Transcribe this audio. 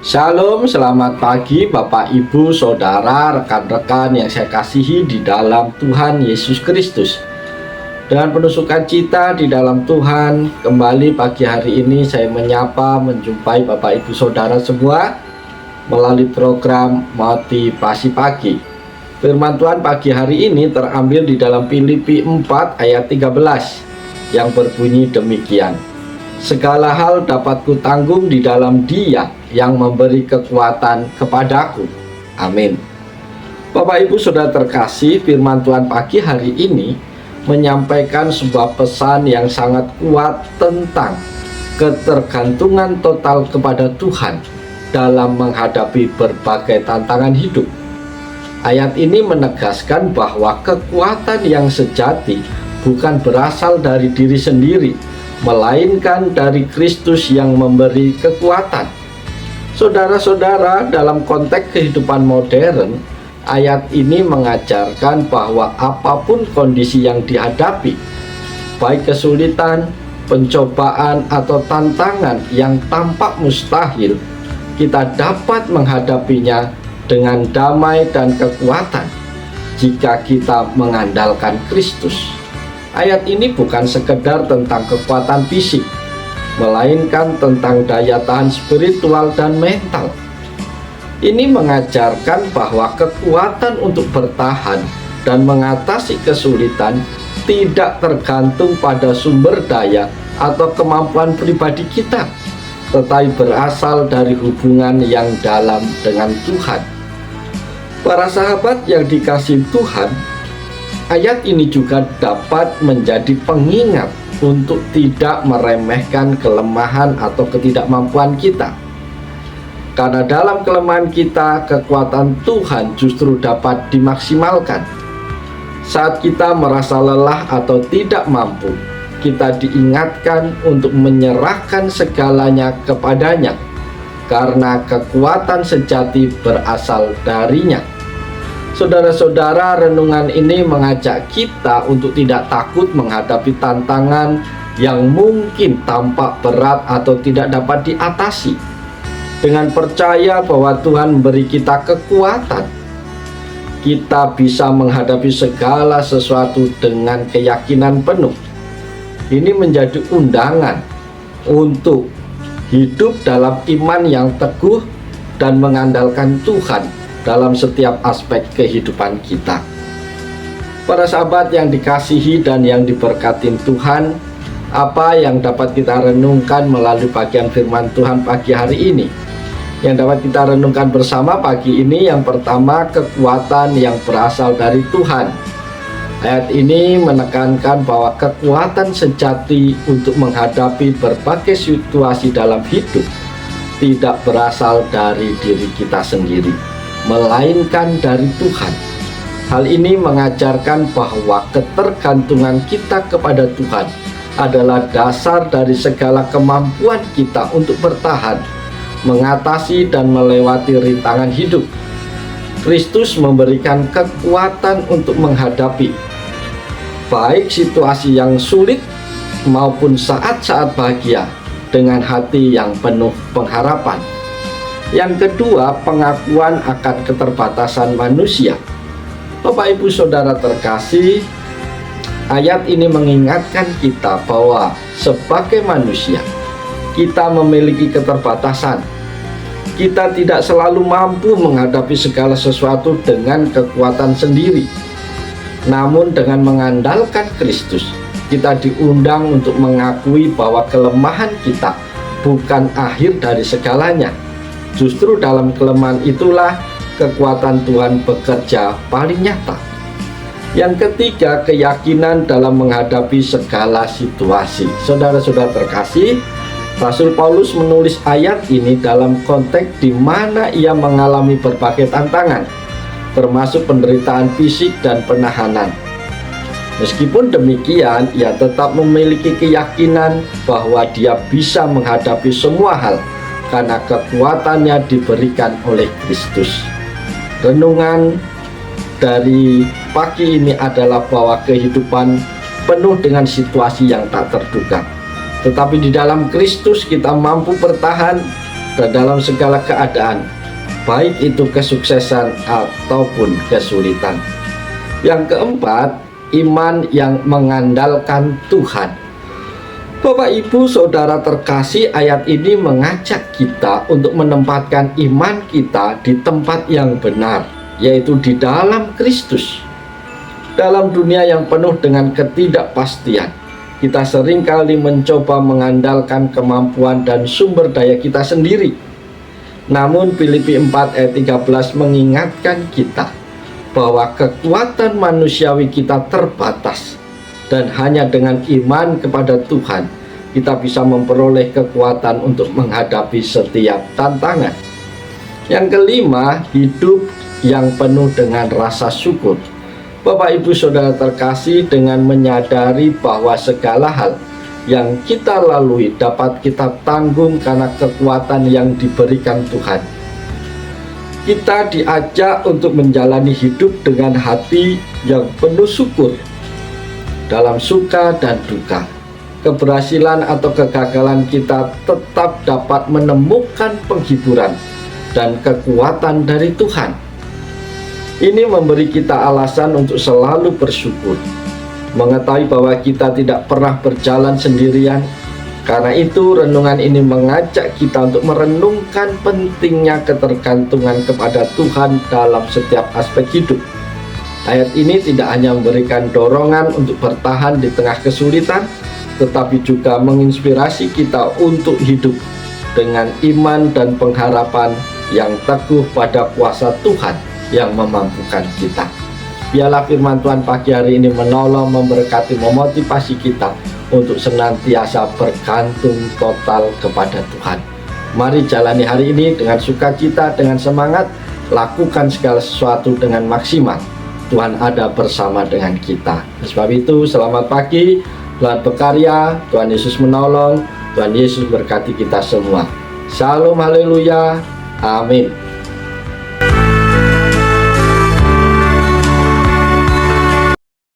Shalom, selamat pagi Bapak, Ibu, Saudara, rekan-rekan yang saya kasihi di dalam Tuhan Yesus Kristus. Dengan penuh sukacita di dalam Tuhan, kembali pagi hari ini saya menjumpai Bapak, Ibu, Saudara semua melalui program Motivasi Pagi. Firman Tuhan pagi hari ini terambil di dalam Filipi 4 ayat 13 yang berbunyi demikian. Segala hal dapat kutanggung di dalam Dia yang memberi kekuatan kepadaku. Amin. Bapak, Ibu, Saudara terkasih, firman Tuhan pagi hari ini menyampaikan sebuah pesan yang sangat kuat tentang ketergantungan total kepada Tuhan dalam menghadapi berbagai tantangan hidup. Ayat ini menegaskan bahwa kekuatan yang sejati bukan berasal dari diri sendiri, melainkan dari Kristus yang memberi kekuatan. Saudara-saudara, dalam konteks kehidupan modern, ayat ini mengajarkan bahwa apapun kondisi yang dihadapi, baik kesulitan, pencobaan, atau tantangan yang tampak mustahil, kita dapat menghadapinya dengan damai dan kekuatan jika kita mengandalkan Kristus. Ayat ini bukan sekedar tentang kekuatan fisik, melainkan tentang daya tahan spiritual dan mental. Ini mengajarkan bahwa kekuatan untuk bertahan dan mengatasi kesulitan tidak tergantung pada sumber daya atau kemampuan pribadi kita, tetapi berasal dari hubungan yang dalam dengan Tuhan. Para sahabat yang dikasihi Tuhan, ayat ini juga dapat menjadi pengingat untuk tidak meremehkan kelemahan atau ketidakmampuan kita. Karena dalam kelemahan kita, kekuatan Tuhan justru dapat dimaksimalkan. Saat kita merasa lelah atau tidak mampu, kita diingatkan untuk menyerahkan segalanya kepadanya, karena kekuatan sejati berasal darinya. Saudara-saudara, renungan ini mengajak kita untuk tidak takut menghadapi tantangan yang mungkin tampak berat atau tidak dapat diatasi. Dengan percaya bahwa Tuhan memberi kita kekuatan, kita bisa menghadapi segala sesuatu dengan keyakinan penuh. Ini menjadi undangan untuk hidup dalam iman yang teguh dan mengandalkan Tuhan dalam setiap aspek kehidupan kita. Para sahabat yang dikasihi dan yang diberkati Tuhan, apa yang dapat kita renungkan melalui bagian firman Tuhan pagi hari ini? Yang dapat kita renungkan bersama pagi ini, yang pertama, kekuatan yang berasal dari Tuhan. Ayat ini menekankan bahwa kekuatan sejati untuk menghadapi berbagai situasi dalam hidup tidak berasal dari diri kita sendiri, melainkan dari Tuhan. Hal ini mengajarkan bahwa ketergantungan kita kepada Tuhan adalah dasar dari segala kemampuan kita untuk bertahan, mengatasi dan melewati rintangan hidup. Kristus memberikan kekuatan untuk menghadapi baik situasi yang sulit maupun saat-saat bahagia dengan hati yang penuh pengharapan. Yang kedua, pengakuan akan keterbatasan manusia. Bapak, Ibu, Saudara terkasih, ayat ini mengingatkan kita bahwa sebagai manusia, kita memiliki keterbatasan. Kita tidak selalu mampu menghadapi segala sesuatu dengan kekuatan sendiri. Namun dengan mengandalkan Kristus, kita diundang untuk mengakui bahwa kelemahan kita bukan akhir dari segalanya. Justru dalam kelemahan itulah kekuatan Tuhan bekerja paling nyata. Yang ketiga, keyakinan dalam menghadapi segala situasi. Saudara-saudara terkasih, Rasul Paulus menulis ayat ini dalam konteks di mana ia mengalami berbagai tantangan, termasuk penderitaan fisik dan penahanan. Meskipun demikian, ia tetap memiliki keyakinan bahwa dia bisa menghadapi semua hal karena kekuatannya diberikan oleh Kristus. Renungan dari pagi ini adalah bahwa kehidupan penuh dengan situasi yang tak terduga. Tetapi di dalam Kristus kita mampu bertahan dan dalam segala keadaan, baik itu kesuksesan ataupun kesulitan. Yang keempat, iman yang mengandalkan Tuhan. Bapak Ibu Saudara terkasih, ayat ini mengajak kita untuk menempatkan iman kita di tempat yang benar, yaitu di dalam Kristus. Dalam dunia yang penuh dengan ketidakpastian, kita seringkali mencoba mengandalkan kemampuan dan sumber daya kita sendiri. Namun Filipi 4 ayat 13 mengingatkan kita bahwa kekuatan manusiawi kita terbatas, dan hanya dengan iman kepada Tuhan kita bisa memperoleh kekuatan untuk menghadapi setiap tantangan. Yang kelima, hidup yang penuh dengan rasa syukur. Bapak Ibu Saudara terkasih, dengan menyadari bahwa segala hal yang kita lalui dapat kita tanggung karena kekuatan yang diberikan Tuhan, kita diajak untuk menjalani hidup dengan hati yang penuh syukur. Dalam suka dan duka, keberhasilan atau kegagalan kita tetap dapat menemukan penghiburan dan kekuatan dari Tuhan. Ini memberi kita alasan untuk selalu bersyukur, mengetahui bahwa kita tidak pernah berjalan sendirian. Karena itu, renungan ini mengajak kita untuk merenungkan pentingnya ketergantungan kepada Tuhan dalam setiap aspek hidup. Ayat ini tidak hanya memberikan dorongan untuk bertahan di tengah kesulitan, tetapi juga menginspirasi kita untuk hidup dengan iman dan pengharapan yang teguh pada kuasa Tuhan yang memampukan kita. Biarlah firman Tuhan pagi hari ini menolong, memberkati, memotivasi kita untuk senantiasa bergantung total kepada Tuhan. Mari jalani hari ini dengan sukacita, dengan semangat, lakukan segala sesuatu dengan maksimal. Tuhan ada bersama dengan kita. Sebab itu, selamat pagi, Tuhan berkarya, Tuhan Yesus menolong, Tuhan Yesus berkati kita semua. Shalom, haleluya, amin.